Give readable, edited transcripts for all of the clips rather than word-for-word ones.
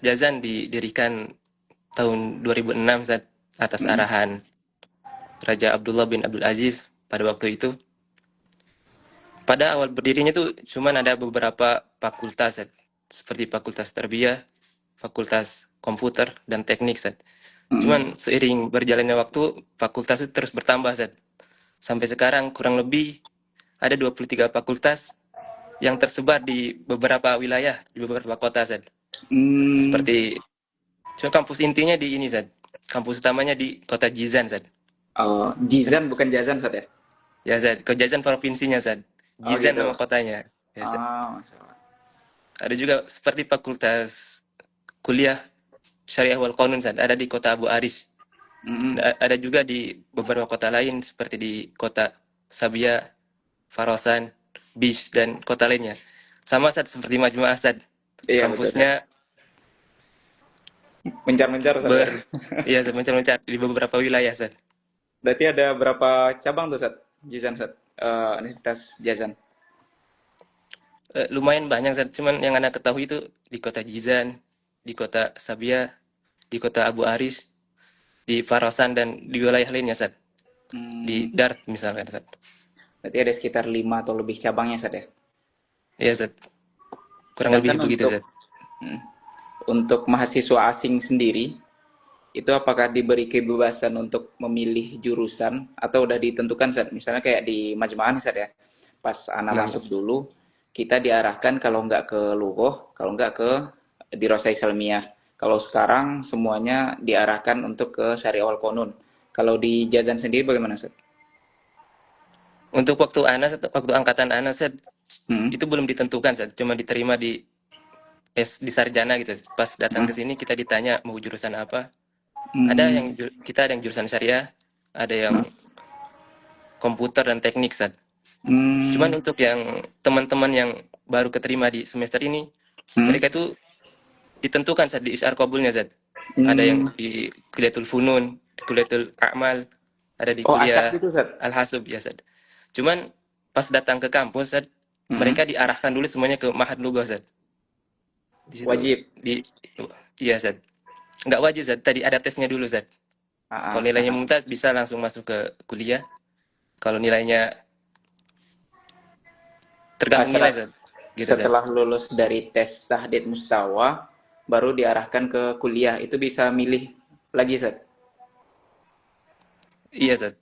Jazan didirikan tahun 2006 saat atas Mm-mm. arahan Raja Abdullah bin Abdul Aziz pada waktu itu. Pada awal berdirinya tuh cuman ada beberapa fakultas Seth. Seperti fakultas tarbiyah, fakultas komputer dan teknik Seth. Mm-mm. Cuman seiring berjalannya waktu fakultas itu terus bertambah Seth. Sampai sekarang kurang lebih ada 23 fakultas yang tersebar di beberapa wilayah, di beberapa kota Seth. Hmm. Seperti cuma kampus intinya di ini Seth. Kampus utamanya di kota Jizan Seth. Oh, Jizan bukan Jazan, Sat ya? Ya Zed, ke Jizan provinsinya Zed. Oh Jizan gitu. nama kotanya. Ya Zed. Ah, Masya Allah. Ada juga seperti fakultas kuliah Syariah wal Qanun Zed. Ada di kota Abu Aris. Mm-mm. Ada juga di beberapa kota lain seperti di kota Sabia, Farosan, Bis dan kota lainnya. Sama Zed seperti Majmu'ah Zed. Iya betul, Sat. Kampusnya Mencar-mencar, Sat ya? ber iya Zed, mencar-mencar di beberapa wilayah Zed. Berarti ada berapa cabang tuh, Sat? Jizan, Sat. Universitas Jazan. Lumayan banyak Zed. Cuman yang Anda ketahui itu di kota Jizan, di kota Sabia, di kota Abu Aris, di Farosan dan di wilayah lainnya, Sat. Di Hmm. Dart misalkan, Sat. Berarti ada sekitar 5 atau lebih cabangnya, Sat ya? Iya, Sat. Kurang lebih Sedangkan begitu, untuk Sat. mm, untuk mahasiswa asing sendiri, itu apakah diberi kebebasan untuk memilih jurusan atau udah ditentukan, Sat? Misalnya kayak di Majma'ah nih, Sat ya. Pas anak Nah, masuk dulu, kita diarahkan kalau nggak ke Lughoh, kalau nggak ke Dirosah Islamiyah. Kalau sekarang semuanya diarahkan untuk ke Syariah wal Qanun. Kalau di Jazan sendiri bagaimana, Sat? untuk waktu Ana, Sat, waktu angkatan Ana, Sat, Hmm. itu belum ditentukan, Sat. Cuma diterima di sarjana gitu. Pas datang ke Hmm. sini kita ditanya mau jurusan apa. Ada Hmm. yang kita ada yang jurusan syariah, ada yang komputer dan teknik, Sat. Cuman Hmm. untuk yang teman-teman yang baru keterima di semester ini, Hmm. mereka itu ditentukan Sat di ISR kabulnya, Sat. Ada yang Hmm. di Kuliatul Funun, di Kuliatul A'mal, ada di Oh, acak kuliah gitu, Sat? Al-Hasub ya, Sat. Cuman pas datang ke kampus, Sat, Hmm. mereka diarahkan dulu semuanya ke Mahad Lugah, Sat. Di situ Wajib. di iya, Sat. Nggak wajib, Sat. Tadi ada tesnya dulu, Sat. Kalau Ah, ah, nilainya ah. mumtaz bisa langsung masuk ke kuliah. Kalau nilainya tergantung Setelah nilai, Sat. Gitu, Sat. setelah lulus dari tes tahdid mustawa, baru diarahkan ke kuliah. Itu bisa milih lagi, Sat. Iya, Sat.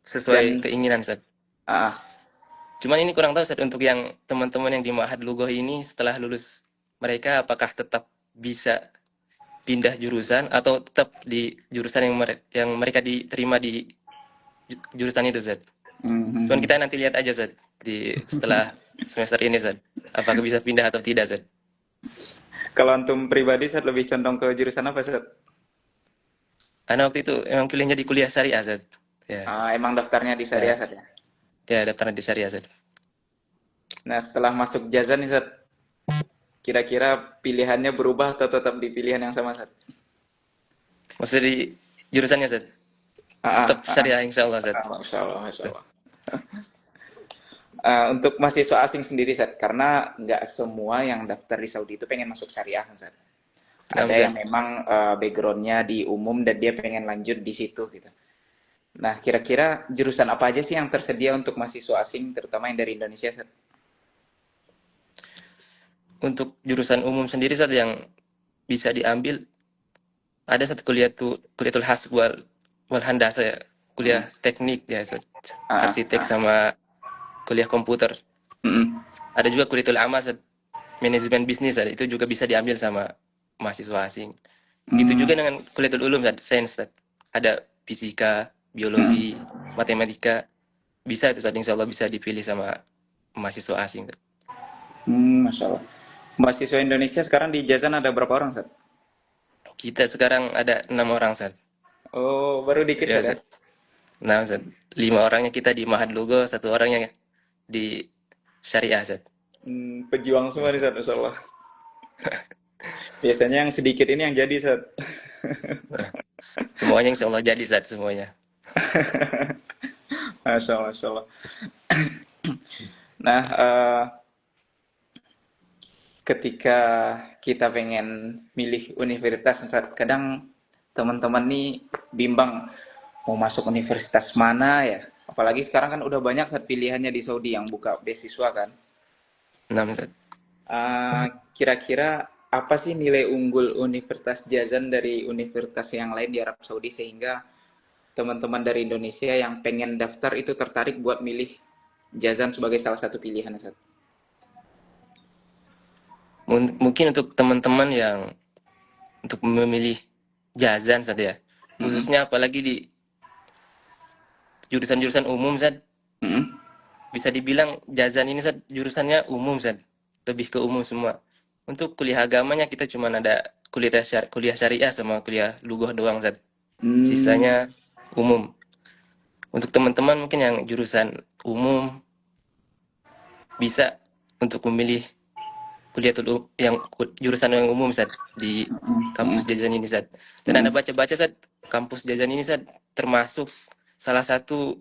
Sesuai Dan keinginan, Sat. ah, Cuman ini kurang tahu, Sat, untuk yang teman-teman yang di Mahad Lugah ini setelah lulus mereka apakah tetap bisa pindah jurusan atau tetap di jurusan yang mereka diterima di jurusan itu, Zat. Cuman mhm. kita nanti lihat aja, Zat, di setelah semester ini, Zat. Apakah bisa pindah atau tidak, Zat. Kalau antum pribadi, Sat, lebih condong ke jurusan apa, Sat? Karena waktu itu emang pilihnya di kuliah syariah, Zat. Ya, Ah, emang daftarnya di ya, syariah, Sat ya? ya daftarnya di syariah, Zat. Nah, setelah masuk Jazan nih, Sat, kira-kira pilihannya berubah atau tetap di pilihan yang sama, Sat? Maksudnya di jurusannya, Zat. Ah, Tetap ah, syariah, insya Allah, Zat. ah. Masya Allah, Masya Allah. Untuk mahasiswa asing sendiri, Sat, karena nggak semua yang daftar di Saudi itu pengen masuk syariah, Sat. Nah, Ada yang Zat. memang backgroundnya di umum dan dia pengen lanjut di situ gitu. Nah, kira-kira jurusan apa aja sih yang tersedia untuk mahasiswa asing, terutama yang dari Indonesia, Sat? Untuk jurusan umum sendiri, Zat, yang bisa diambil, ada satu kuliah tuh, kuliatul hasb wal handasa ya. Mm. Kuliah teknik ya, Zat. Ah, Arsitek ah, sama kuliah komputer. mm, Ada juga kulitul amal, manajemen bisnis, itu juga bisa diambil sama mahasiswa asing. Begitu mm, juga dengan kulitul ulum, sains, ada fisika, mm, biologi, matematika, bisa itu, insya Allah bisa dipilih sama mahasiswa asing. Masya Allah. Mahasiswa Indonesia sekarang di Jazan ada berapa orang, Sat? Kita sekarang ada 6 orang, Oh, baru dikit, ya, Sat ya? nah, 5 orangnya kita di Mahad Lugo, 1 orangnya di Syariah, Pejuang semua nih, Sat, Masya Allah. Biasanya yang sedikit ini yang jadi, Sat. Nah, semuanya insya Allah jadi, semuanya. Masya Allah, Masya Allah. Nah, ketika kita pengen milih universitas, kadang teman-teman nih bimbang mau masuk universitas mana ya. Apalagi sekarang kan udah banyak saat pilihannya di Saudi yang buka beasiswa kan. Nah, Ustaz. Kira-kira apa sih nilai unggul Universitas Jazan dari universitas yang lain di Arab Saudi sehingga teman-teman dari Indonesia yang pengen daftar itu tertarik buat milih Jazan sebagai salah satu pilihan, Ustaz? Mungkin untuk teman-teman yang untuk memilih Jazan saja ya. Mm-mm. Khususnya apalagi di jurusan-jurusan umum Zat, Mm-mm. bisa dibilang Jazan ini Zat, jurusannya umum Zat. Lebih ke umum semua. Untuk kuliah agamanya kita cuma ada kuliah syariah sama kuliah lughah doang Zat. Hmm. Sisanya umum. Untuk teman-teman mungkin yang jurusan umum bisa untuk memilih jurusan yang umum Zat di kampus Mm-mm. Jazan ini Zat. Dan Anda Mm-mm. baca-baca Zat, kampus Jazan ini Zat termasuk salah satu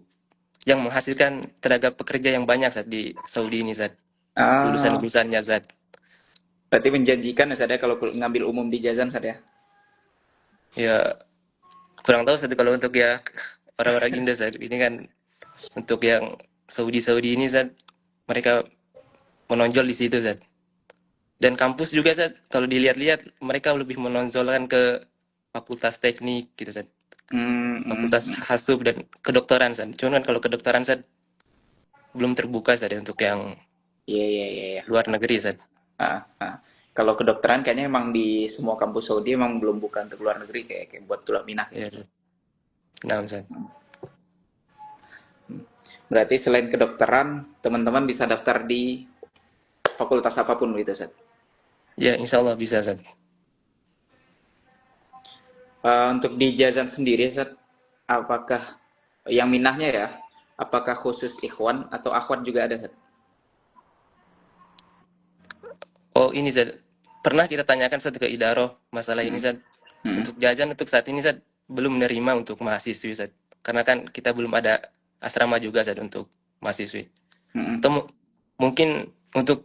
yang menghasilkan tenaga pekerja yang banyak Zat di Saudi ini Zat. Ah, Lulusan-lulusannya Zat. berarti menjanjikan ya, Sad, ya, kalau ngambil umum di Jazan, Sad, ya? Ya kurang tahu Zat kalau untuk ya orang-orang Indo Zat. Ini kan untuk yang Saudi-Saudi ini Zat, mereka menonjol di situ Zat. Dan kampus juga Zat, kalau dilihat-lihat mereka lebih menonjolkan ke fakultas teknik gitu Zat. Hmm, hmm, Fakultas hmm. hasub dan kedokteran Zat. Cuman kan kalau kedokteran Zat belum terbuka Zat ya, untuk yang Iya, iya, iya, iya. luar negeri Zat. Ah, ah. Kalau kedokteran kayaknya emang di semua kampus Saudi emang belum buka untuk luar negeri, kayak buat tulang minah kayak Ya gitu. Zat. Nah Zat. Berarti selain kedokteran, teman-teman bisa daftar di fakultas apapun gitu, Sad. Ya insya Allah bisa Zat. Untuk di Jazan sendiri, Sad, apakah yang minahnya ya, apakah khusus ikhwan atau akhwat juga ada, Sad? Oh ini Zat, pernah kita tanyakan Zat ke Idaroh masalah ini Hmm. Zat. Hmm. Untuk jajan untuk saat ini Zat belum menerima untuk mahasiswi Zat. Karena kan kita belum ada asrama juga Zat untuk mahasiswi. Hmm. Atau mungkin untuk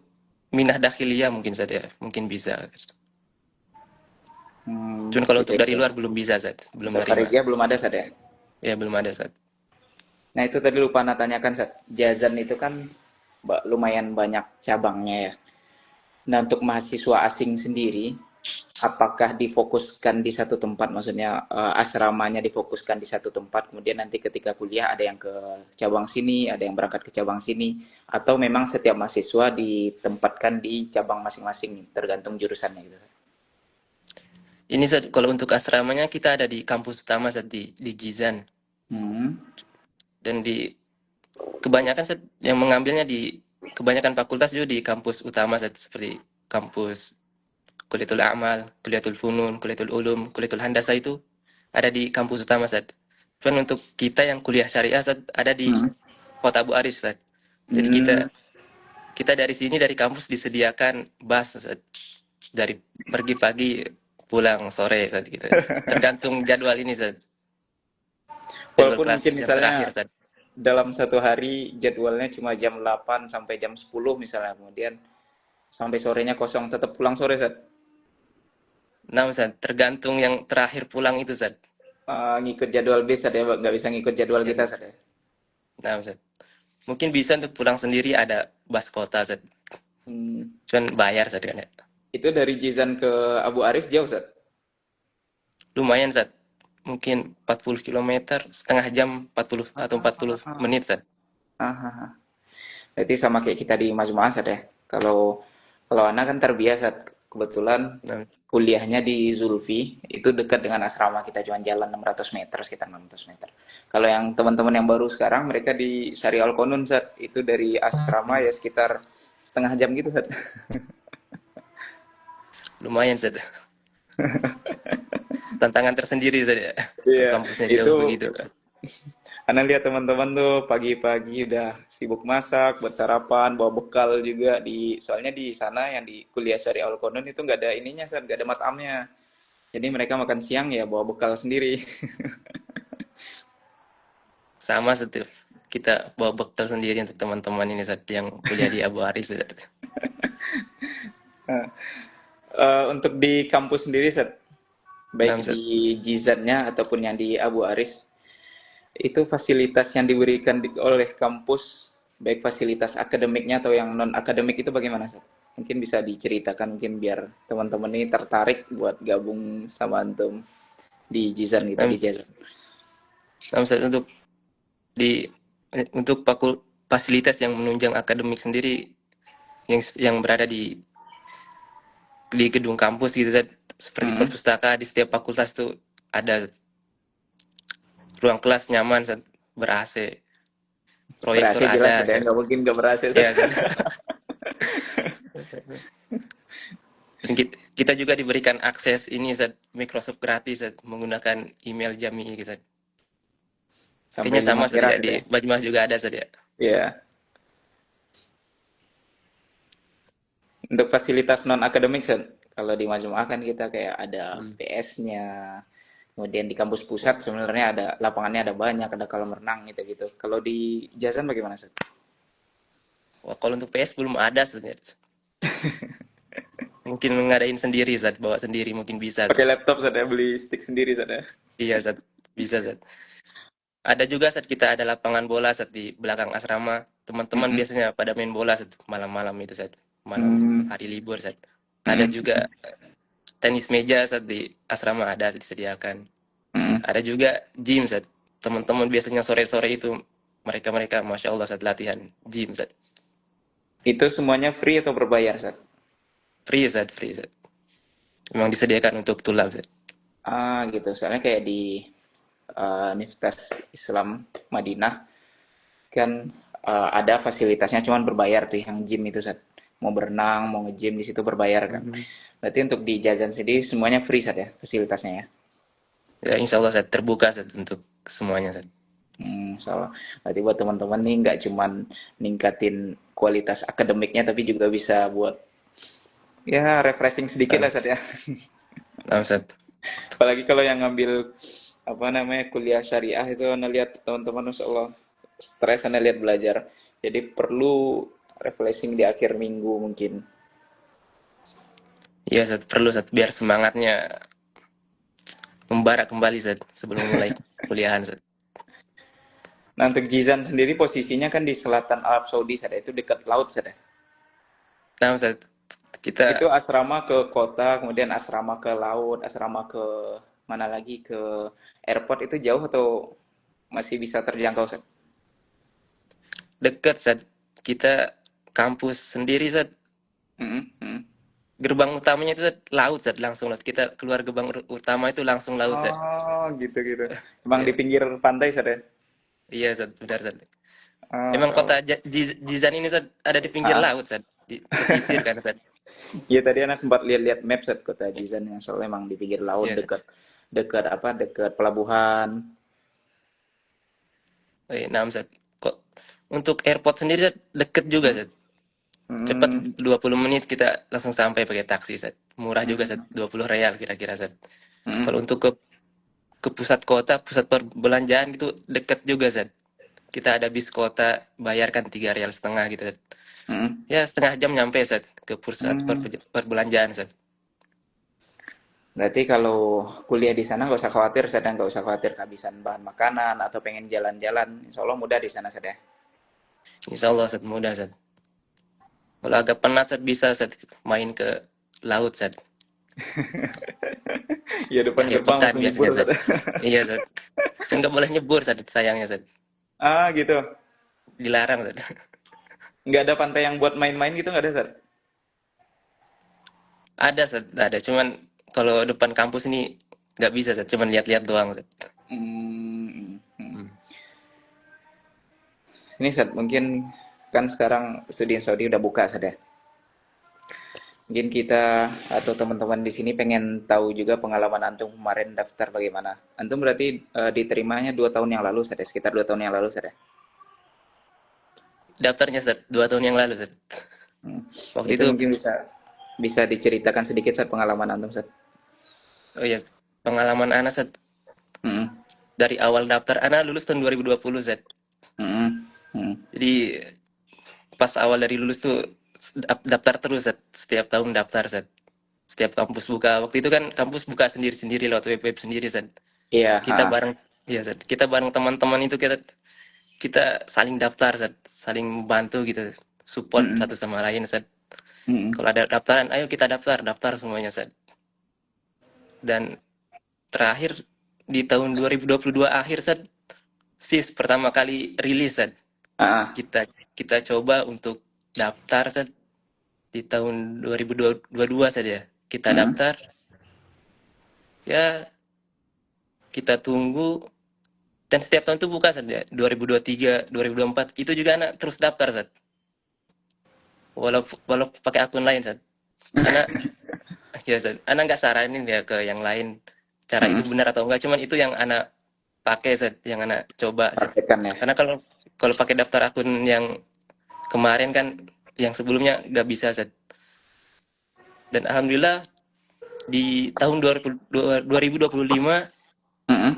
minah dakhiliyah mungkin Zat ya, mungkin bisa. Hmm. Cuman kalau Gitu untuk dari ya. luar belum bisa Zat, belum Untuk menerima. Kharijah belum ada, Sad, ya? Ya belum ada Zat. Nah, itu tadi lupa Ana tanyakan, Sad. Jazan itu kan lumayan banyak cabangnya ya. Nah, untuk mahasiswa asing sendiri, apakah difokuskan di satu tempat, maksudnya asramanya difokuskan di satu tempat, kemudian nanti ketika kuliah ada yang ke cabang sini, ada yang berangkat ke cabang sini, atau memang setiap mahasiswa ditempatkan di cabang masing-masing, tergantung jurusannya gitu? Ini Zat, kalau untuk asramanya kita ada di kampus utama Zat di Jizan. Hmm. Dan di kebanyakan Zat, yang mengambilnya di kebanyakan fakultas juga di kampus utama Zat, seperti kampus Kuliatul A'mal, Kuliatul Funun, Kuliatul Ulum, Kuliatul Handasa itu ada di kampus utama Zat. Cuman untuk kita yang kuliah syariah Zat, ada di Hmm. Kota Abu Aris Zat. Jadi Hmm. kita dari sini dari kampus disediakan bus Zat. Dari pergi pagi pulang sore Zat gitu. Tergantung jadwal ini Zat. Jadwal Walaupun kelas mungkin yang terakhir misalnya Zat. dalam satu hari jadwalnya cuma jam 8 sampai jam 10 misalnya, kemudian sampai sorenya kosong, tetap pulang sore, Zat. Nah Zat, tergantung yang terakhir pulang itu Zat. Ngikut jadwal bis, Zat, ya, nggak bisa ngikut jadwal Ya kita, Zat. Zat, ya. Nah Zat. Mungkin bisa untuk pulang sendiri ada bus kota Zat. Hmm. Cuman bayar Zat kan ya. Itu dari Jizan ke Abu Aris jauh, Zat? Lumayan Zat. Mungkin 40 kilometer, setengah jam 40 atau 40 Ah, menit Zat. ah, ah, ah. Berarti sama kayak kita di Majmu'ah, Zat, ya. Kalau kalau anak kan terbiasa, kebetulan Nah, kuliahnya di Zulfi, itu dekat dengan asrama kita, cuma jalan 600 meter, sekitar 600 meter. Kalau yang teman-teman yang baru sekarang, mereka di Syari Al Qanun, Zat. Itu dari asrama ya sekitar setengah jam gitu, Zat. lumayan Zat. Tantangan tersendiri Zat ya. Untuk Iya, kampusnya itu jauh begitu. Ana lihat teman-teman tuh pagi-pagi udah sibuk masak, buat sarapan, bawa bekal juga soalnya di sana yang di kuliah Syari Al Qanun itu nggak ada ininya, nggak ada matamnya. Jadi mereka makan siang ya bawa bekal sendiri. Sama Zat. Kita bawa bekal sendiri untuk teman-teman ini Zat yang kuliah di Abu Aris Zat. Untuk di kampus sendiri, Seth, Nah, baik di Jizannya ataupun yang di Abu Aris, itu fasilitas yang diberikan oleh kampus, baik fasilitas akademiknya atau yang non akademik itu bagaimana, Seth? Mungkin bisa diceritakan mungkin biar teman-teman ini tertarik buat gabung sama antum di Jizan gitu, nah, di Jazan. nah, untuk di untuk fasilitas yang menunjang akademik sendiri yang berada di gedung kampus gitu Zat. Seperti Mm-mm. perpustakaan di setiap fakultas tuh ada ruang kelas nyaman Zat, ber-AC, proyektor Berhasil jelas, ada ada yang Zat. nggak mungkin nggak berhasil. Ya Zat. Dan kita juga diberikan akses ini Zat, Microsoft gratis Zat, menggunakan email Jami gitu Zat. Sampai Kayaknya sama 5 Zat tera ya di sudah. Bajmah juga ada Zat ya. Ya. Untuk fasilitas non akademik, kalau di Majmuah kan kita kayak ada Hmm. PS-nya, kemudian di kampus pusat sebenarnya ada lapangannya ada banyak, ada kolam renang gitu-gitu. Kalau di Jazan bagaimana, Seth? Wah, kalau untuk PS belum ada Zat, ya. Mungkin ngadain sendiri Zat, bawa sendiri mungkin bisa Zat. Pakai laptop saja, beli stick sendiri saja. Iya Zat, bisa Zat. Ada juga saat kita ada lapangan bola saat di belakang asrama. Teman-teman Mm-mm. biasanya pada main bola saat malam-malam itu saat malam Hmm. hari libur saat. Ada Mm-mm. juga tenis meja saat di asrama ada disediakan. Mm-mm. Ada juga gym saat teman-teman biasanya sore-sore itu mereka-mereka masya Allah saat latihan gym saat Itu semuanya free atau berbayar, Seth? free saat. Memang disediakan untuk tulab saat. Ah, gitu. Soalnya kayak di Universitas Islam Madinah kan ada fasilitasnya cuman berbayar tuh yang gym itu, Seth. Mau berenang, mau nge-gym di situ berbayar kan. Mhm. Berarti untuk di Jazan sendiri semuanya free saja ya, fasilitasnya ya. Ya insya Allah saat terbuka saat untuk semuanya saat. Salah. Berarti buat teman-teman nih nggak cuman ningkatin kualitas akademiknya tapi juga bisa buat ya refreshing sedikit Nah, lah saat ya. nah, saat. Apalagi kalau yang ngambil apa namanya kuliah syariah itu anda lihat teman-teman Masya Allah stres anda lihat belajar. Jadi perlu refreshing di akhir minggu mungkin. Iya saat perlu saat biar semangatnya membara kembali saat sebelum mulai kuliahan saat. Nah untuk Jizan sendiri posisinya kan di selatan Arab Saudi saat itu dekat laut saat ya. Nah, saat kita Itu asrama ke kota, kemudian asrama ke laut, asrama ke mana lagi ke airport itu jauh atau masih bisa terjangkau, Seth? dekat saat kita kampus sendiri saat Mm -hmm. gerbang utamanya itu saat laut saat langsung laut kita keluar gerbang utama itu langsung laut saat. Oh, gitu-gitu. Emang di Ya, pinggir pantai, Seth ya? iya saat benar saat. Oh, Emang Masya kota Allah. Jizan ini saat ada di pinggir Ah, laut saat di pesisir kan saat. iya tadi Ana sempat lihat-lihat map Seth, kota Jizan yang soalnya emang di pinggir laut Iya saat. dekat dekat apa? Dekat pelabuhan. Nah, saat kok untuk airport sendiri saat deket juga Hmm. saat. Cepat Hmm. 20 menit kita langsung sampai pakai taksi saat. Murah juga saat Hmm. 20 real kira-kira saat. Kalau Hmm. untuk ke pusat kota, pusat perbelanjaan gitu deket juga Zat. Kita ada bis kota, bayarkan 3 real setengah gitu Zat. Hmm. Ya setengah jam nyampe Zat ke pusat Hmm. perbelanjaan Zat. Berarti kalau kuliah di sana nggak usah khawatir, sedang nggak usah khawatir kehabisan bahan makanan atau pengen jalan-jalan. Insya Allah mudah di sana saja. Insya Allah Zat mudah Zat. Kalau agak penat Zat bisa Zat main ke laut Zat. Ya Di depan akhir gerbang pekan langsung biasanya nyebur Zat. saja. Iya Zat. Nggak boleh nyebur Zat sayangnya Zat. Ah gitu. Dilarang Zat. Nggak ada pantai yang buat main-main gitu nggak ada Sar? Ada Zat, ada. Cuman kalau depan kampus ini nggak bisa Zat. Cuman lihat-lihat doang Zat. Hmm, hmm. Hmm. Ini Sat, mungkin kan sekarang studi Saudi udah buka Sat ya. Mungkin kita atau teman-teman di sini pengen tahu juga pengalaman antum kemarin daftar bagaimana. Antum berarti diterimanya 2 tahun yang lalu Sat ya? Sekitar 2 tahun yang lalu Sat ya? Daftarnya Zat 2 tahun yang lalu Zat. Hmm. Waktu Itu itu mungkin bisa bisa diceritakan sedikit Sat pengalaman antum Sat. oh iya, pengalaman Ana Zat, Hmm. dari awal daftar Ana lulus tahun 2020 Zat. Hmm. Hmm. Jadi pas awal dari lulus tuh daftar terus Zat. Setiap tahun daftar Zat. Setiap kampus buka. Waktu itu kan kampus buka sendiri-sendiri lewat web-web sendiri Zat. Iya, Kita bareng ya Zat. Kita bareng teman-teman itu kita kita saling daftar Zat. Saling bantu gitu. Support Mm-mm. satu sama lain Zat. Mm-mm. Kalau ada daftaran, ayo kita daftar, daftar semuanya Zat. Dan terakhir di tahun 2022 akhir Zat, SIS pertama kali rilis Zat. Ah, Kita kita coba untuk daftar Zat di tahun 2022 saja. Kita mm-mm. daftar, ya kita tunggu dan setiap tahun itu buka saja. 2023, 2024 itu juga anak terus daftar Zat. Walau pakai akun lain Zat. Anak ya Zat, anak nggak saranin ya ke yang lain cara itu Mm-mm. benar atau enggak, cuman itu yang anak pakai Zat, yang anak coba Zat. Praktekan ya. Karena kalau kalau pakai daftar akun yang kemarin kan yang sebelumnya nggak bisa Zat. Dan alhamdulillah di tahun 2025 Mm-mm.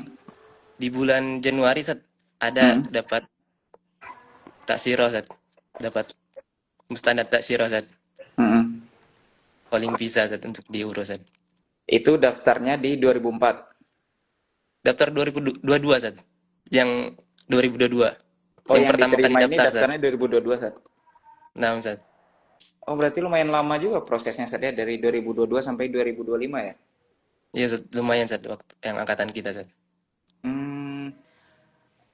di bulan Januari Zat, ada Mm-mm. dapat taksiro Zat. Dapat mustanda taksiro Zat. Mm-mm. Calling visa Zat untuk diurus Zat. Itu daftarnya di 2004. Daftar 2022 Zat. Yang 2022. Oh, Yang yang pertama kali diterima ini daftar Zat. daftarnya 2022, Sat. Nah, Zat. Oh, berarti lumayan lama juga prosesnya, Sat, ya, dari 2022 sampai 2025 ya. Ya Zat, lumayan Zat waktu yang angkatan kita Zat. Hmm,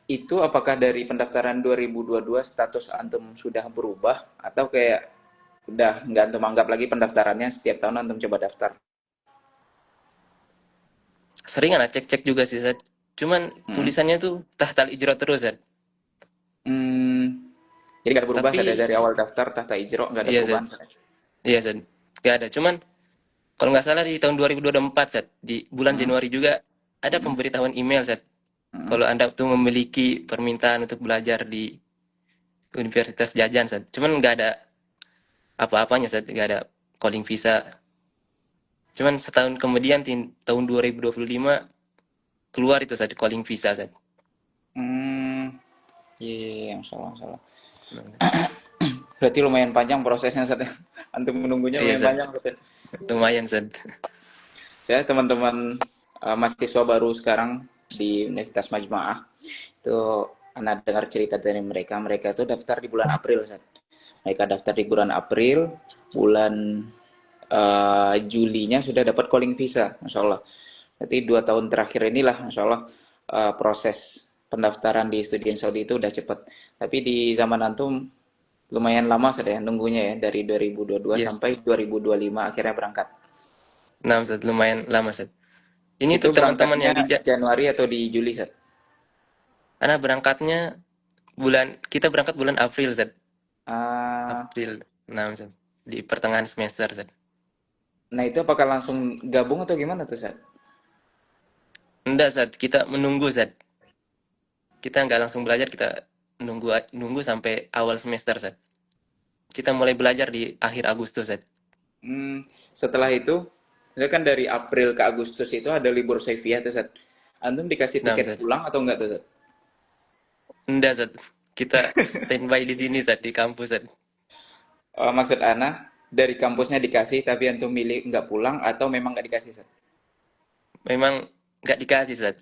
itu apakah dari pendaftaran 2022 status antum sudah berubah atau kayak udah nggak antum anggap lagi pendaftarannya setiap tahun antum coba daftar? Sering anak cek-cek juga sih Zat. Cuman Hmm. tulisannya tuh tahtal ijro terus Zat. Hmm, jadi nggak ada berubah, Sat, ya, Tapi dari awal daftar tahta ijro nggak ada iya Zat. perubahan, Sat, ya? Iya Zat. Gak ada. Cuman kalau nggak salah di tahun 2024 Zat, di bulan Hmm. Januari juga ada Hmm. pemberitahuan email Zat. Hmm. Kalau Anda tuh memiliki permintaan untuk belajar di Universitas Jajan Zat. Cuman nggak ada apa-apanya Zat. Nggak ada calling visa. Cuman setahun kemudian tahun 2025 keluar itu Zat, calling visa Zat. Hmm. Iya, iya, iya, masalah, masalah. Berarti lumayan panjang prosesnya, Sat, ya. Antum menunggunya Iya lumayan Zat. panjang, Sat, ya. Lumayan Zat. Saya teman-teman mahasiswa baru sekarang di Universitas Majma'ah itu anak dengar cerita dari mereka. Mereka itu daftar di bulan April, Sat. Mereka daftar di bulan April, bulan Julinya sudah dapat calling visa, Masya Allah. Berarti 2 tahun terakhir inilah, Masya Allah, proses pendaftaran di studi Saudi itu udah cepat. Tapi di zaman antum lumayan lama sudah ya nunggunya ya, dari 2022 Yes. sampai 2025 akhirnya berangkat. Nah, Zat, lumayan lama Zat. Ini Itu untuk teman-teman berangkatnya yang di Januari atau di Juli, Sat? karena berangkatnya kita berangkat bulan April Zat. Ah, April 6 Zat. Di pertengahan semester Zat. nah itu apakah langsung gabung atau gimana tuh, Sat? Enggak Zat, kita menunggu Zat. Kita nggak langsung belajar, kita nunggu nunggu sampai awal semester Zat. Kita mulai belajar di akhir Agustus Zat. Hmm, setelah itu, ya kan dari April ke Agustus itu ada libur Saifiyah tuh, Sat. Antum dikasih Nah, tiket Zat. pulang atau enggak tuh, Sat? Enggak Zat. Kita standby di sini Zat, di kampus Zat. Maksud Ana, dari kampusnya dikasih tapi antum milih enggak pulang atau memang enggak dikasih, Sat? Memang nggak dikasih Zat.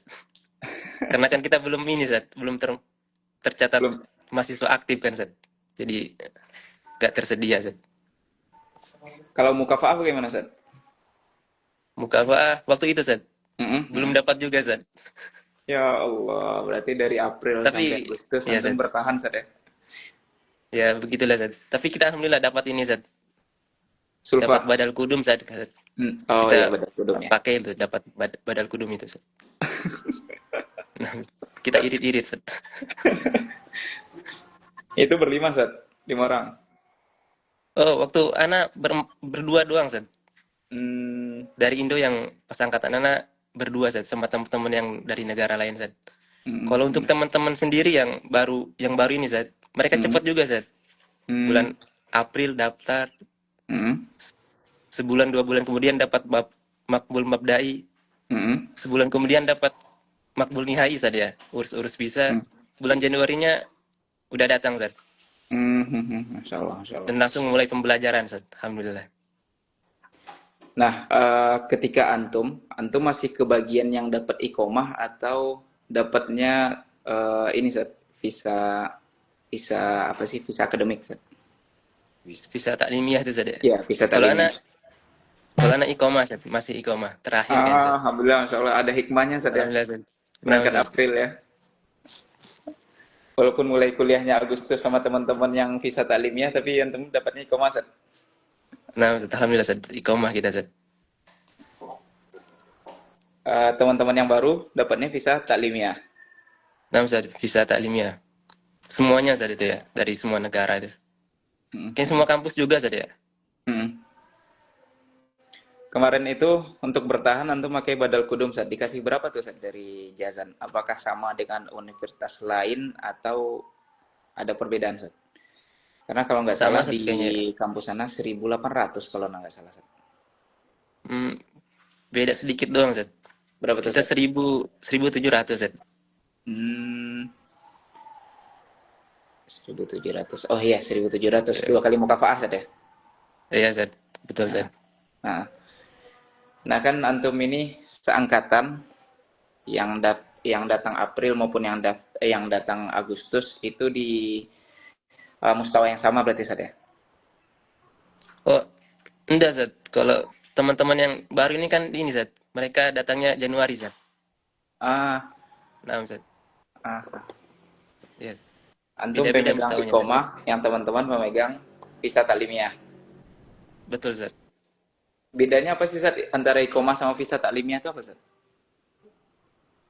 Karena kan kita belum ini Zat, belum tercatat Belum. mahasiswa aktif kan Zat. Jadi nggak tersedia Zat. Kalau mukafaah bagaimana, Sat? Muka apa? Waktu itu Zat. Mm-mm, Belum mm-mm. dapat juga Zat. Ya Allah, berarti dari April sampai Tapi Agustus ya antum Zat. bertahan, Sat, ya? Ya begitulah Zat. Tapi kita alhamdulillah dapat ini Zat. Dapat Sulfah. badal kudum Zat. Oh Kita iya, benar kudum ya. pakai itu dapat badal kudum itu Zat. Nah, kita irit-irit Zat. Itu berlima, Sat. 5 orang. Oh, waktu anak berdua doang Zat. Hmm, Dari Indo yang pas angkatan anak berdua Zat sama teman-teman yang dari negara lain Zat. mm-mm, Kalau untuk mm, teman-teman sendiri yang baru ini Zat, mereka mm, cepat juga Zat. mm, Bulan April daftar, mm, sebulan 2 bulan kemudian dapat makbul mabdai, mm, sebulan kemudian dapat makbul nihai saja, urus-urus visa. mm. Bulan Januarinya udah datang Zat. Masya Allah, Masya Allah. dan langsung mulai pembelajaran Ustaz. Alhamdulillah. Nah, ketika antum masih kebagian yang dapat ikomah atau dapatnya ini Sat, visa visa apa sih visa akademik Sat? Visa taklimiyah itu Ustaz ya. Ya, visa Kalau taklimnya. anak kalau anak iqomah Ustaz, masih iqomah terakhir kan Ustaz. Alhamdulillah, Masya Allah ada hikmahnya Sat ya. Alhamdulillah Ustaz. Nah Berangkat Ustaz. April ya. Walaupun mulai kuliahnya Agustus sama teman-teman yang visa taklimnya, tapi antum dapatnya ikomah Sat. Nah Ustaz, alhamdulillah Ustaz. Iqomah kita Ustaz. Teman-teman yang baru dapatnya visa taklimiyah. Nah Ustaz, visa taklimiyah. Semuanya Ustaz itu ya, dari semua negara itu. Mungkin semua kampus juga Ustaz ya. Kemarin itu untuk bertahan antum pakai badal kudum Sat. Dikasih berapa tuh Sat dari Jazan? Apakah sama dengan universitas lain atau ada perbedaan Sat? Karena kalau nggak Sama salah Ustaz di kayaknya ya. kampus sana 1.800 kalau nggak salah Sat. Hmm, beda sedikit doang Ustaz. Berapa tuh Kita Sat? 1.700 Ustaz. Hmm, 1.700. Oh iya, 1.700. Ya, Dua kali mukafaah Sat ya? iya Ustaz. Betul Ustaz. Nah, nah kan antum ini seangkatan yang datang April maupun yang datang Agustus itu di mustawa yang sama berarti Sat ya? Oh, enggak Ustaz. Kalau teman-teman yang baru ini kan ini Ustaz. Mereka datangnya Januari Ustaz. Ah, Nah Ustaz. ah. Yes. Antum Beda-beda pemegang mustawanya Ustaz. ikomah, yang teman-teman memegang visa taklimiyah. Betul Ustaz. Bedanya apa sih Sat, antara ikomah sama visa taklimiyah itu apa Sat?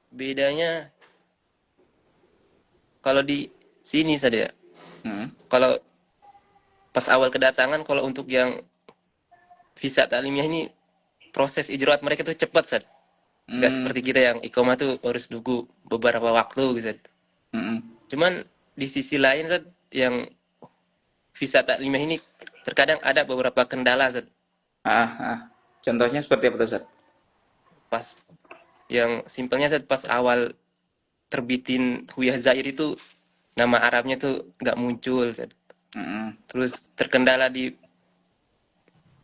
Bedanya kalau di sini Ustaz ya. Hmm. Kalau pas awal kedatangan kalau untuk yang visa taklimiyah ini proses ijraat mereka tuh cepat Ustaz. Nggak Hmm. seperti kita yang iqamah tuh harus nunggu beberapa waktu gitu. Hmm. Cuman di sisi lain Zat, yang visa taklimah ini terkadang ada beberapa kendala Zat. Ah, ah. Contohnya seperti apa tuh Sat? Pas yang simpelnya Zat, pas awal terbitin Huyah Zair itu nama Arabnya tuh nggak muncul Zat. Hmm. Terus terkendala di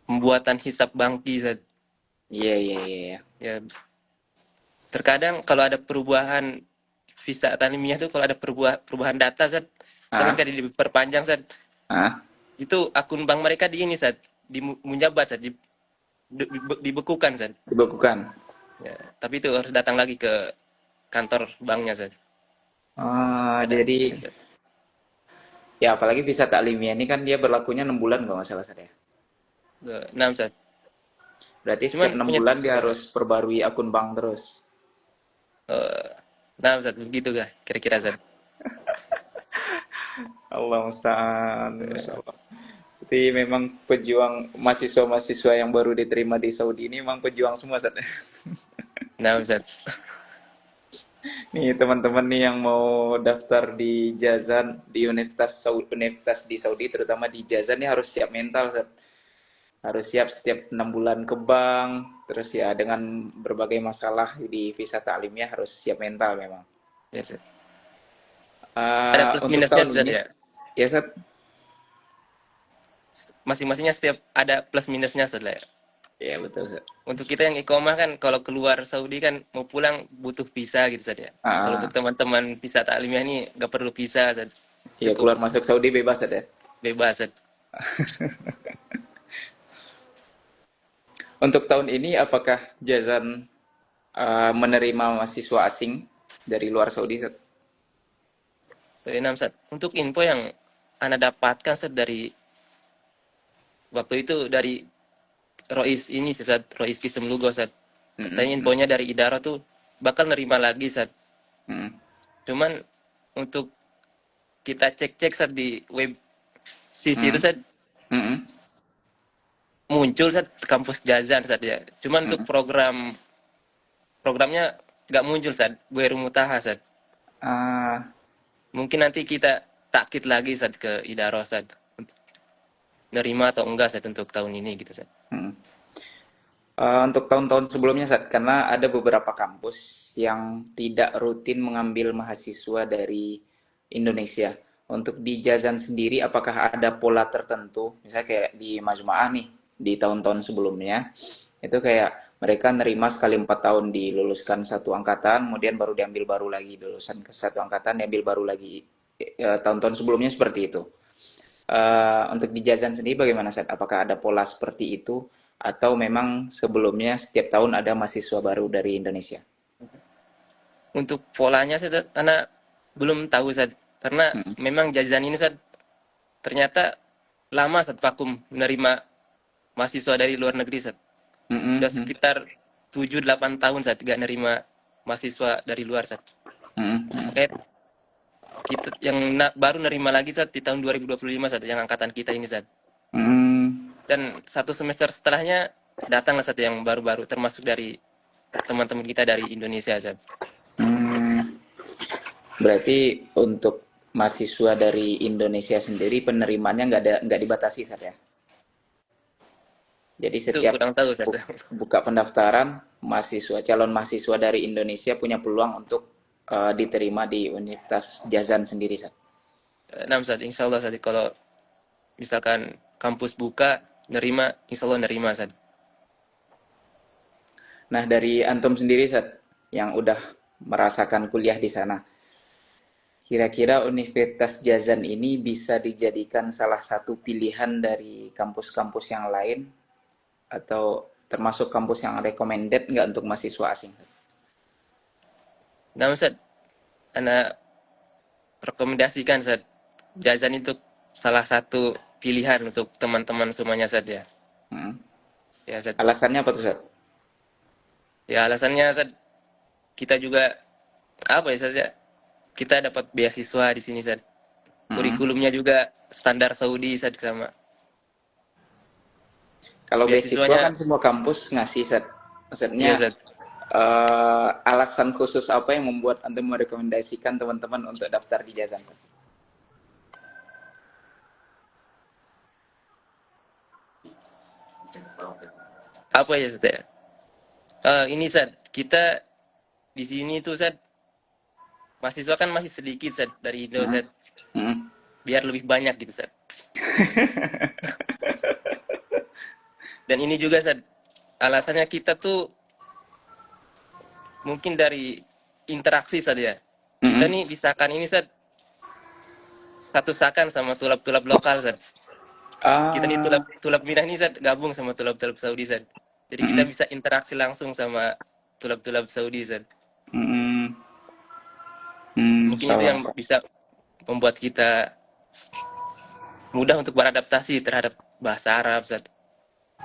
pembuatan hisab bangki Zat. Iya, iya, iya, iya. Ya, terkadang kalau ada perubahan visa taklimiyah tuh kalau ada perubahan data Zat, misalkan Ah, kayak diperpanjang Zat, ah. itu akun bank mereka di ini Zat, di munjabat Zat, dibekukan Zat. Dibekukan. Ya, tapi itu harus datang lagi ke kantor banknya Zat. Ah, Ada jadi prosesnya Zat. ya apalagi visa taklimiyah ini kan dia berlakunya 6 bulan kalau nggak salah Sat ya. Nah Zat. Berarti setiap Cuman 6 punya bulan dia harus perbarui akun bank terus. eh, nah Zat begitu kah kira-kira Zat. Allah musta'an. Masya Allah. Jadi memang pejuang mahasiswa-mahasiswa yang baru diterima di Saudi ini memang pejuang semua Sat. Nah Zat. Nih teman-teman nih yang mau daftar di Jazan di universitas di Saudi terutama di Jazan nih harus siap mental Sat. Harus siap setiap 6 bulan ke bank terus ya dengan berbagai masalah di visa taklimnya harus siap mental memang. Ya, Zat. Ada plus Untuk minusnya tahun Zat ini ya. ya Sat. Masing-masingnya setiap ada plus minusnya Zat lah ya. Ya betul Sat. Untuk kita yang iqomah kan kalau keluar Saudi kan mau pulang butuh visa gitu Zat ya. Kalau untuk Ah, teman-teman visa taklimah ini nggak perlu visa Zat. ya Cukup keluar masuk Saudi bebas Sat ya. bebas Zat. Untuk tahun ini apakah Jazan menerima mahasiswa asing dari luar Saudi Sat? Enam Zat. Untuk info yang Anda dapatkan Zat dari waktu itu dari Rois ini sih Zat, Rois Kisem Lugo Zat. Katanya Mm-mm. infonya dari Idaro tuh bakal nerima lagi Zat. Mm-mm. Cuman untuk kita cek-cek Zat di web sisi itu Mm-mm. Zat Mm-mm. muncul Zat kampus Jazan Zat ya. Cuman untuk Mm-mm. programnya nggak muncul Zat. Gue Mutaha Zat. Ah, Mungkin nanti kita takkit lagi Zat ke Idaro Zat. Nerima atau enggak Zat untuk tahun ini gitu Zat. mm. Untuk tahun-tahun sebelumnya Sat, karena ada beberapa kampus yang tidak rutin mengambil mahasiswa dari Indonesia. Untuk di Jazan sendiri, apakah ada pola tertentu? Misalnya kayak di Majmu'ah nih, di tahun-tahun sebelumnya, itu kayak mereka nerima sekali 4 tahun diluluskan satu angkatan, kemudian baru diambil baru lagi, lulusan ke satu angkatan, diambil baru lagi. Tahun-tahun sebelumnya seperti itu. Untuk di Jazan sendiri bagaimana, Seth? Apakah ada pola seperti itu, atau memang sebelumnya setiap tahun ada mahasiswa baru dari Indonesia? Untuk polanya saya anak belum tahu Ustaz. Karena Mm-mm. memang jajan ini Ustaz ternyata lama Ustaz vakum menerima mahasiswa dari luar negeri Ustaz. Udah Mm-mm. sekitar 7-8 tahun Ustaz gak nerima mahasiswa dari luar Ustaz. Mm-mm. Makanya kita yang baru nerima lagi Ustaz di tahun 2025 Ustaz, yang angkatan kita ini Ustaz. Mm-mm. Dan satu semester setelahnya datanglah Ustaz yang baru-baru termasuk dari teman-teman kita dari Indonesia Ustaz. Hmm, berarti untuk mahasiswa dari Indonesia sendiri penerimaannya nggak dibatasi, Sat, ya. Jadi Itu setiap kurang tahu Ustaz. buka pendaftaran, calon mahasiswa dari Indonesia punya peluang untuk diterima di Universitas Jazan sendiri, Sat. Nah, Ustaz, insya Allah Ustaz, kalau misalkan kampus buka, nerima, insya Allah nerima Ustaz. Nah, dari antum sendiri, Sat, yang udah merasakan kuliah di sana, kira-kira Universitas Jazan ini bisa dijadikan salah satu pilihan dari kampus-kampus yang lain, atau termasuk kampus yang recommended nggak untuk mahasiswa asing? Nah Ustaz, Anda rekomendasikan Ustaz, Jazan itu salah satu pilihan untuk teman-teman semuanya Ustaz ya. Hmm. Ya Ustaz. Alasannya apa tuh, Sat? Ya alasannya Ustaz, kita juga apa ya Ustaz ya? Kita dapat beasiswa di sini Ustaz. Hmm. Kurikulumnya juga standar Saudi Ustaz sama. Kalau beasiswa Beasiswanya kan semua kampus ngasih, Sat. Maksudnya iya Ustaz. alasan khusus apa yang membuat Anda merekomendasikan teman-teman untuk daftar di Jazan? Apa ya Ustaz ya? Ini Ustaz, kita di sini tuh Ustaz, mahasiswa kan masih sedikit Ustaz dari Indo Hmm. Ustaz. Hmm. Biar lebih banyak gitu Ustaz. Dan ini juga Ustaz, alasannya kita tuh mungkin dari interaksi saja. Kita Hmm. nih di Sakan ini Ustaz, satu Sakan sama tulap-tulap lokal Ustaz. Kita nih Ah. tulap Minang ini Ustaz gabung sama tulap-tulap Saudi Ustaz. Jadi kita Hmm. bisa interaksi langsung sama tulap-tulap Saudi Ustaz. Hmm. Hmm. Mungkin itu yang Salah. bisa membuat kita mudah untuk beradaptasi terhadap bahasa Arab Ustaz.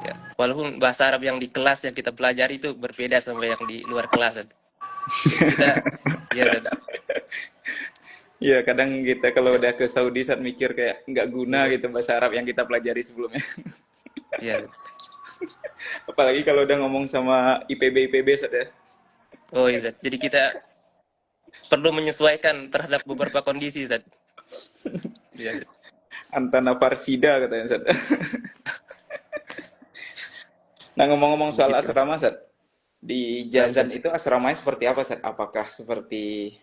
Ya, walaupun bahasa Arab yang di kelas yang kita pelajari itu berbeda sama yang di luar kelas Ustaz. Jadi kita ya Ustaz. Iya, kadang kita kalau Ya, udah ke Saudi saat mikir kayak nggak ya, guna Ustaz. gitu bahasa Arab yang kita pelajari sebelumnya. Ya. Apalagi kalau udah ngomong sama IPB Saat, ya. Oh iya Ustaz. Jadi kita perlu menyesuaikan terhadap beberapa kondisi Ustaz. Ya. Antana Farsida katanya, Saat. Nah, ngomong-ngomong soal Begitu. asrama, Sat. Di Nah, Jazan Ustaz. itu asramanya seperti apa, Sat? Apakah seperti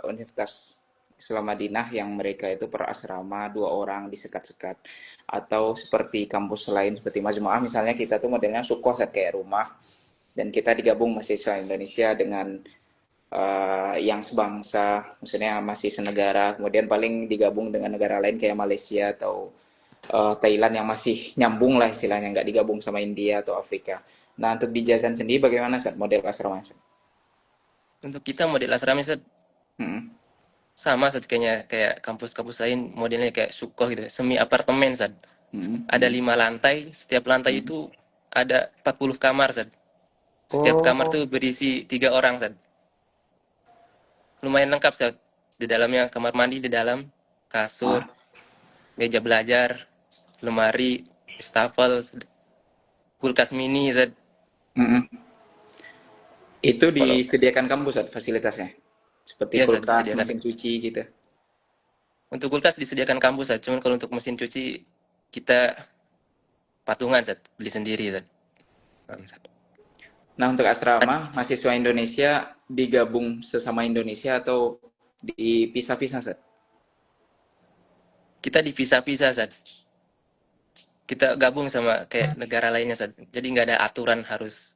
Universitas Islam Madinah yang mereka itu per asrama 2 orang disekat-sekat, atau seperti kampus lain seperti Majmu'ah misalnya, kita tuh modelnya sukoh, Sat, kayak rumah, dan kita digabung mahasiswa Indonesia dengan yang sebangsa, maksudnya masih senegara, kemudian paling digabung dengan negara lain kayak Malaysia atau Thailand yang masih nyambung lah istilahnya, nggak digabung sama India atau Afrika. Nah, untuk di Jazan sendiri bagaimana, Sat, model asrama, Sat? Untuk kita model asrama Ustaz Hmm. sama Ustaz kayaknya kayak kampus-kampus lain modelnya kayak sukoh gitu, semi apartemen Ustaz. Hmm. Ada Hmm. 5 lantai, setiap lantai Hmm. itu ada 40 kamar Ustaz. Setiap kamar Oh. tuh berisi 3 orang Ustaz. Lumayan lengkap Ustaz. Di dalamnya kamar mandi di dalam, kasur, Ah. meja belajar, lemari, wastafel, kulkas mini Ustaz. Hmm. Itu Kalau disediakan kampus, Sat, fasilitasnya? Seperti iya Ustaz kulkas, disediakan. mesin cuci gitu. Untuk kulkas disediakan kampus Ustaz. Cuman kalau untuk mesin cuci kita patungan Ustaz, beli sendiri Ustaz. Nah, untuk asrama, mahasiswa Indonesia digabung sesama Indonesia atau dipisah-pisah, Sat? kita dipisah-pisah Sat. Kita gabung sama kayak negara lainnya Sat. Jadi nggak ada aturan harus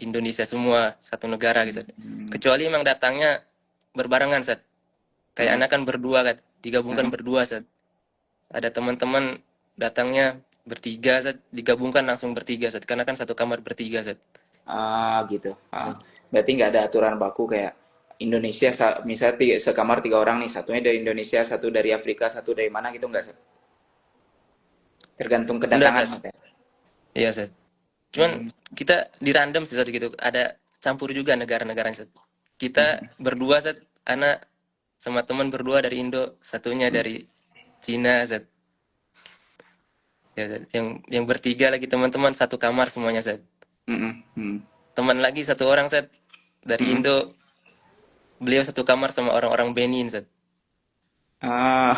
Indonesia semua satu negara gitu. Hmm. Kecuali emang datangnya berbarengan Sat. Kayak Mm-mm. anak kan berdua kan, digabungkan Mm-mm. berdua Sat. Ada teman-teman datangnya bertiga Sat, digabungkan langsung bertiga Sat. Karena kan satu kamar bertiga Sat. Gitu. Berarti nggak ada aturan baku kayak Indonesia, misalnya sekamar 3 orang nih, satunya dari Indonesia, satu dari Afrika, satu dari mana gitu nggak, Sat? Tergantung Enggak kedatangan, Sat. Sat, ya? Iya Sat. Cuman Hmm. kita di random sih Sat gitu. Ada campur juga negara-negara Sat. Kita Hmm. berdua Sat, anak sama teman berdua dari Indo, satunya Hmm. dari Cina Sat. Ya, Sat. Yang bertiga lagi teman-teman satu kamar semuanya Sat. Hmm. Hmm. Teman lagi satu orang Sat dari Hmm. Indo, beliau satu kamar sama orang-orang Benin Sat. Ah,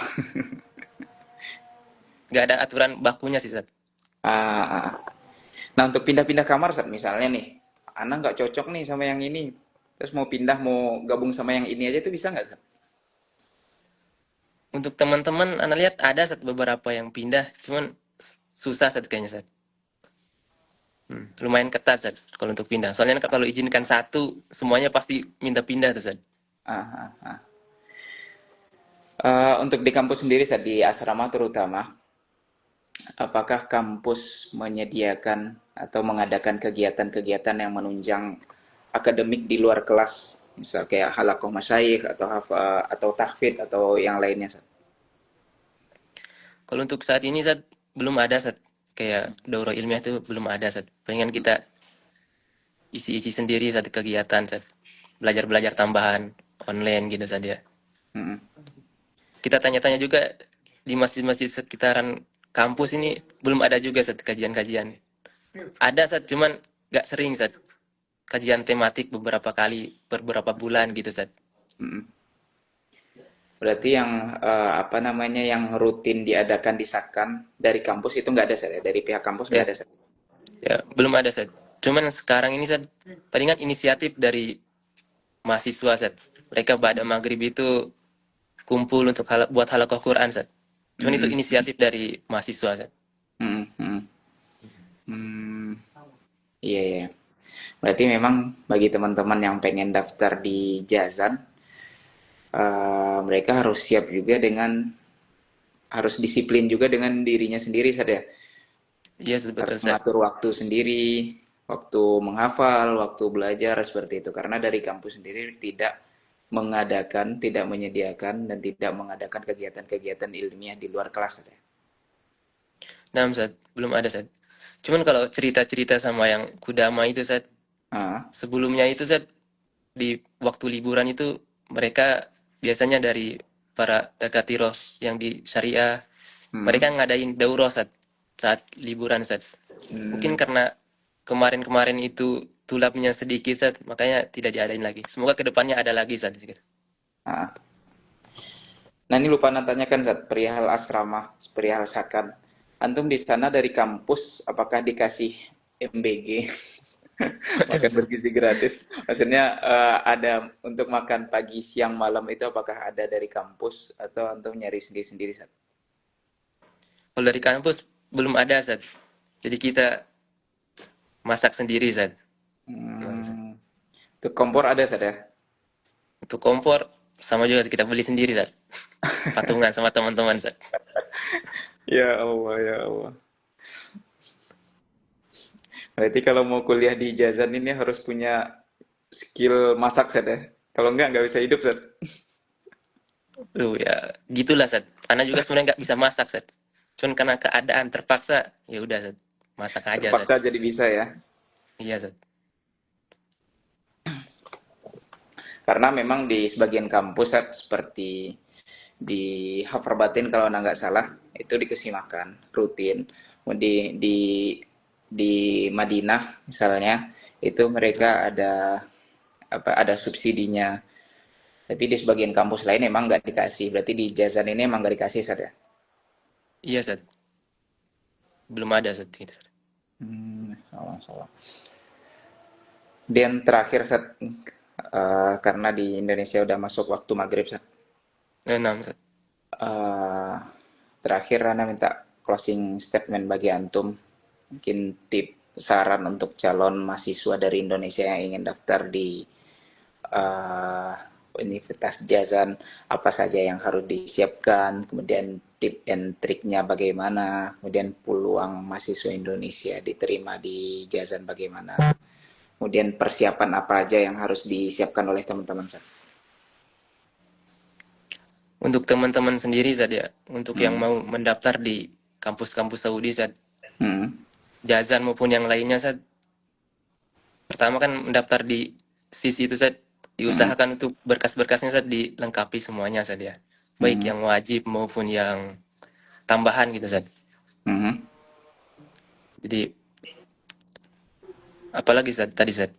Nggak ada aturan bakunya sih Sat. ah. Nah, untuk pindah-pindah kamar, Sat, misalnya nih, Ana nggak cocok nih sama yang ini, terus mau pindah, mau gabung sama yang ini aja tuh bisa nggak, Sat? Untuk teman-teman, Anda lihat ada Sat beberapa yang pindah, cuman susah Sat kayaknya Sat. Lumayan ketat Sat kalau untuk pindah. Soalnya kan kalau izinkan satu, semuanya pasti minta pindah tuh Sat. Ah, ah, ah. Untuk di kampus sendiri, Sat, di asrama terutama, apakah kampus menyediakan atau mengadakan kegiatan-kegiatan yang menunjang akademik di luar kelas, misal kayak halakoh masyayikh atau atau tahfidz atau yang lainnya, Sat? Kalau untuk saat ini Sat, belum ada Sat. Kayak daurah ilmiah itu belum ada Sat. Pengen kita isi-isi sendiri satu kegiatan Sat. Belajar-belajar tambahan online gitu saja. Mm-mm. Kita tanya-tanya juga di masjid-masjid sekitaran kampus ini belum ada juga Sat kajian-kajian. Ada Sat, cuman nggak sering Sat. Kajian tematik beberapa kali, beberapa bulan gitu Sat. Mm-mm. Berarti yang apa namanya yang rutin diadakan di Satkan dari kampus itu nggak ada, Sat, ya? Dari pihak kampus nggak ada, Yes. Sat? Ya, belum ada Sat. Cuman sekarang ini Sat, palingan inisiatif dari mahasiswa Sat. Mereka pada maghrib itu kumpul untuk buat halakoh Quran Sat. Cuman itu Mm-mm. inisiatif dari mahasiswa Sat. Mm-mm. Mm-mm. Hmm, iya, iya. Berarti memang bagi teman-teman yang pengen daftar di Jazan, mereka harus siap juga dengan harus disiplin juga dengan dirinya sendiri, Sad, ya. Iya Sat, Harus betul Sat. mengatur waktu sendiri, waktu menghafal, waktu belajar seperti itu. Karena dari kampus sendiri tidak mengadakan, tidak menyediakan dan tidak mengadakan kegiatan-kegiatan ilmiah di luar kelas, Sad, ya. Nah Sat, belum ada Sat. Cuman kalau cerita-cerita sama yang Kudama itu Sat, Ah, sebelumnya itu Sat, di waktu liburan itu mereka biasanya dari para dakatiroh yang di syariah, mereka hmm, ngadain daurah saat liburan Sat. Mungkin hmm, karena kemarin-kemarin itu tulapnya sedikit Sat, makanya tidak diadain lagi. Semoga kedepannya ada lagi Sat. Gitu. ah. Nah, ini lupa nanyakan, Zat, perihal asrama, perihal sakan. Antum di sana dari kampus, apakah dikasih MBG, makan bergizi gratis? Maksudnya ada untuk makan pagi, siang, malam itu apakah ada dari kampus atau antum nyari sendiri-sendiri, Zat? Kalau dari kampus belum ada Sat. Jadi kita masak sendiri Sat. Hmm, untuk kompor ada, Zat, ya? Untuk kompor sama juga kita beli sendiri Sat. Patungan sama teman-teman Sat. Ya Allah, ya Allah. Berarti kalau mau kuliah di Jazan ini harus punya skill masak, Zat, ya? Kalau nggak bisa hidup, Zat. Ya gitulah Sat. Ana juga sebenarnya nggak bisa masak Sat. Cuman karena keadaan terpaksa, ya udah Sat. Masak aja Sat. Terpaksa jadi bisa, ya. Iya Sat. Karena memang di sebagian kampus, seperti di Hafarbatin kalau nggak salah itu dikasih makan rutin. Di Madinah misalnya itu mereka ada subsidinya. Tapi di sebagian kampus lain emang nggak dikasih. Berarti di Jazan ini emang nggak dikasih, Sat, ya? Iya Sat. Belum ada Sat. Gitu, Sat. Salah, salah. Dan terakhir, Sat, karena di Indonesia udah masuk waktu maghrib, Sat. 6 Sat. Eh, terakhir Ana minta closing statement bagi antum. Mungkin tip saran untuk calon mahasiswa dari Indonesia yang ingin daftar di eh, Universitas Jazan, apa saja yang harus disiapkan, kemudian tip and triknya bagaimana, kemudian peluang mahasiswa Indonesia diterima di Jazan bagaimana, kemudian persiapan apa aja yang harus disiapkan oleh teman-teman. Untuk teman-teman sendiri Zat ya, untuk yang Hmm. mau mendaftar di kampus-kampus Saudi Zat, Hmm. Jazan maupun yang lainnya Zat, pertama kan mendaftar di sisi itu Zat, Hmm. diusahakan untuk berkas-berkasnya Zat dilengkapi semuanya Zat ya. Baik Hmm. yang wajib maupun yang tambahan gitu Zat. Hmm. Jadi apalagi Zat tadi Zat?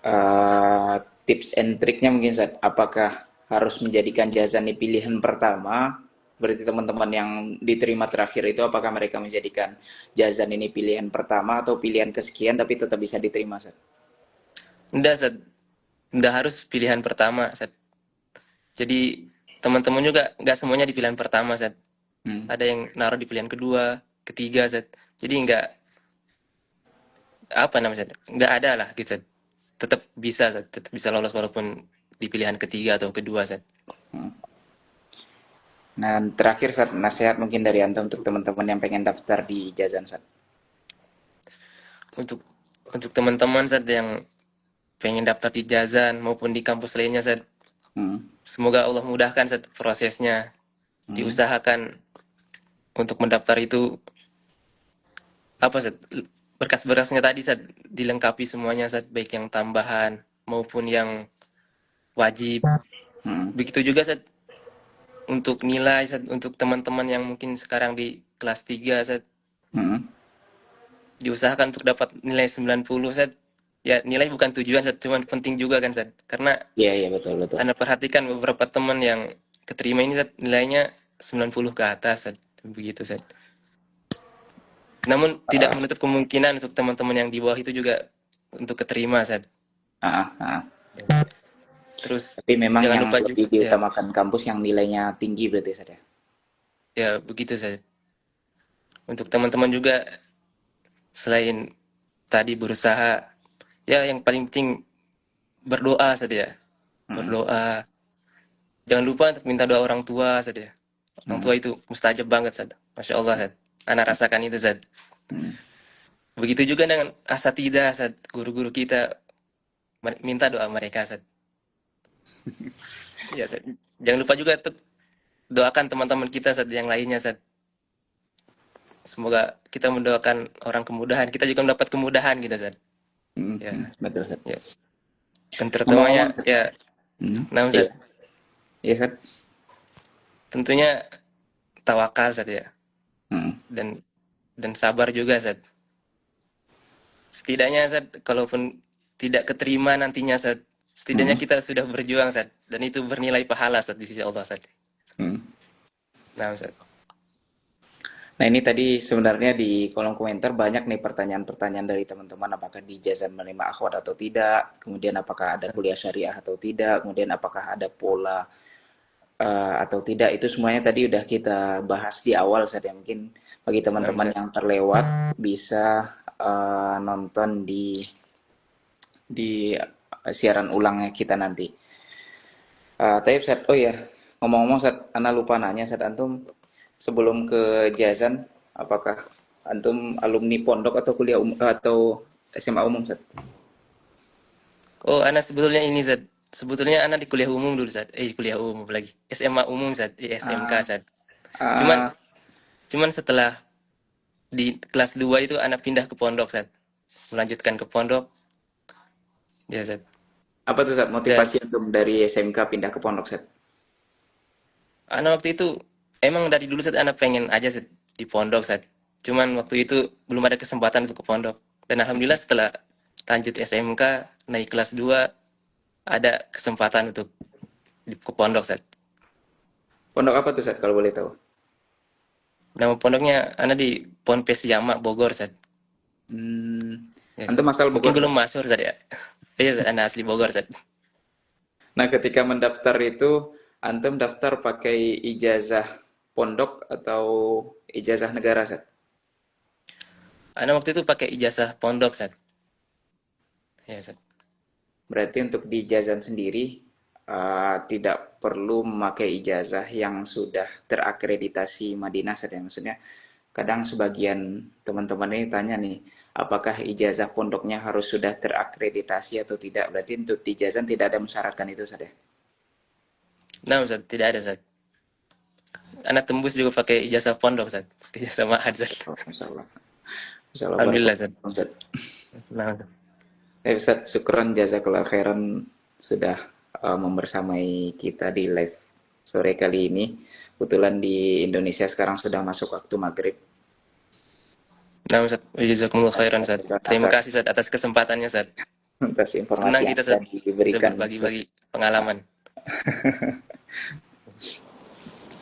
Eh, tips and triknya mungkin Zat, apakah harus menjadikan Jazan ini pilihan pertama? Berarti teman-teman yang diterima terakhir itu apakah mereka menjadikan Jazan ini pilihan pertama atau pilihan kesekian tapi tetap bisa diterima Zat? Enggak Zat, enggak harus pilihan pertama Zat. Jadi teman-teman juga nggak semuanya di pilihan pertama Zat. Hmm. Ada yang naruh di pilihan kedua, ketiga Zat. Jadi nggak apa namanya Zat? Nggak ada lah gitu Zat. Tetap bisa lolos walaupun di pilihan ketiga atau kedua Zat. Hmm. Nah, terakhir Zat, nasihat mungkin dari Anda untuk teman-teman yang pengen daftar di Jazan Zat. Untuk teman-teman Zat yang pengen daftar di Jazan maupun di kampus lainnya Zat, Hmm. semoga Allah mudahkan Zat prosesnya. Hmm. Diusahakan untuk mendaftar itu apa Zat? Berkas-berkasnya tadi Zat dilengkapi semuanya Zat, baik yang tambahan maupun yang wajib. Hmm. Begitu juga Zat untuk nilai Zat, untuk teman-teman yang mungkin sekarang di kelas 3 Zat, Hmm. diusahakan untuk dapat nilai 90 Zat. Ya, nilai bukan tujuan Zat, cuman penting juga kan Zat. Karena Iya, iya, betul, betul. Anda perhatikan beberapa teman yang keterima ini Zat, nilainya 90 ke atas Zat. Begitu Zat. Namun tidak Ah, menutup kemungkinan untuk teman-teman yang di bawah itu juga untuk keterima Zat. ah, ah. Terus Tapi memang jangan yang lupa juga lebih ya, diutamakan kampus yang nilainya tinggi berarti saja. ya begitu Zat. Untuk teman-teman juga selain tadi berusaha, ya yang paling penting berdoa saja. Hmm. Berdoa. Jangan lupa untuk minta doa orang tua saja. Orang Hmm. tua itu mustajab banget Zat. Masya Allah Zat. Anak rasakan itu Zat. Hmm. Begitu juga dengan asatidah Zat. Guru-guru kita minta doa mereka Zat. Ya Zat. Jangan lupa juga doakan teman-teman kita Zat yang lainnya Zat. Semoga kita mendoakan orang kemudahan. Kita juga mendapat kemudahan gitu Zat. Hmm. Ya, Hmm. Betul, Sat. ya. Dan terutamanya Ngomong-ngomong, Sat. ya, Hmm. nah Iya, Zat. iya, Sat. Tentunya tawakal Zat ya. Hmm. Dan sabar juga Zat. Setidaknya Zat, kalaupun tidak keterima nantinya Zat, Hmm. setidaknya kita sudah berjuang Zat. Dan itu bernilai pahala Zat di sisi Allah Zat. Hmm. Nah Zat. Nah, ini tadi sebenarnya di kolom komentar banyak nih pertanyaan-pertanyaan dari teman-teman, apakah di Jazan menerima akhwat atau tidak, kemudian apakah ada kuliah syariah atau tidak, kemudian apakah ada pola atau tidak, itu semuanya tadi udah kita bahas di awal saja. Mungkin bagi Nah teman-teman Zat. yang terlewat bisa nonton di siaran ulangnya kita nanti. Tapi Sat, oh ya, ngomong-ngomong Sat, Ana lupa nanya Sat, antum sebelum ke Jazan, apakah antum alumni pondok atau kuliah atau SMA umum Sat? Oh, Ana sebetulnya ini Zat. Sebetulnya Ana di kuliah umum dulu Zat. Di kuliah umum lagi. SMA umum Zat. SMK Ah, Zat. Cuman ah, setelah di kelas 2 itu Ana pindah ke pondok Zat. Melanjutkan ke pondok. Ya Zat. apa tuh Sat Dan motivasi antum dari SMK pindah ke pondok Sat? Ana waktu itu emang dari dulu Zat Ana pengen aja Zat di pondok Zat. Cuman waktu itu belum ada kesempatan untuk ke pondok. Dan alhamdulillah setelah lanjut SMK naik kelas 2 ada kesempatan untuk ke pondok Zat. Pondok apa tuh Sat kalau boleh tahu? Nama pondoknya Ana di Ponpes Jamak Bogor Zat. Hmm, Ya, antum Zat. asal Mungkin Bogor belum Sat? masyhur Zat ya. Iya Zat, Ana asli Bogor Zat. Nah, ketika mendaftar itu, antum daftar pakai ijazah pondok atau ijazah negara, Ustaz? Ana waktu itu pakai ijazah pondok, Ustaz. Ya, Ustaz. Berarti untuk di Jazan sendiri tidak perlu memakai ijazah yang sudah terakreditasi Madinah, Ustaz, ya. Maksudnya kadang sebagian teman-teman ini tanya nih, apakah ijazah pondoknya harus sudah terakreditasi atau tidak? Berarti untuk di Jazan tidak ada mensyaratkan itu, Ustaz, ya? Nah, Ustaz, tidak ada, Ustaz. Ana tembus juga pakai ijazah pondok, Ustaz. Ijazah ma'had, Ustaz. Oh, Masya Allah. Masya Allah, Alhamdulillah, Ustaz. barakallahu, Ustaz. Nah, Ustaz. Ustaz, syukron jazakallah khairan sudah membersamai kita di live sore kali ini. Kebetulan di Indonesia sekarang sudah masuk waktu maghrib. Nah, Ustaz. Jazakumullah khairan, Ustaz. Terima kasih, Atas Ustaz, atas kesempatannya, Ustaz. atas informasi Senang yang kita, sudah Ustaz, bisa diberikan. berbagi-bagi pengalaman.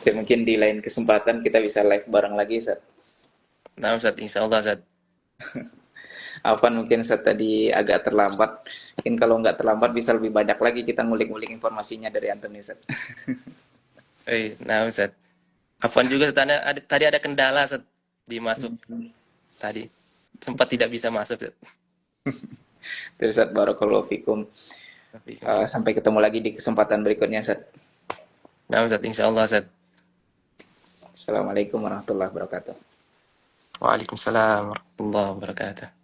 Mungkin di lain kesempatan kita bisa live bareng lagi, Ustaz. Nah, Ustaz, insya Allah, Ustaz. Afan mungkin Ustaz tadi agak terlambat. Mungkin kalau nggak terlambat bisa lebih banyak lagi kita ngulik-ngulik informasinya dari Antum nih, Ustaz. Nah, Ustaz. Afwan juga, Ustaz. Tadi ada kendala, Ustaz, di masuk tadi. Sempat tidak bisa masuk, Ustaz. Terus Ustaz, barakallahu fikum. Sampai ketemu lagi di kesempatan berikutnya, Ustaz. Nah, Ustaz, insya Allah, Ustaz. Assalamualaikum warahmatullahi wabarakatuh. Waalaikumsalam warahmatullahi wabarakatuh.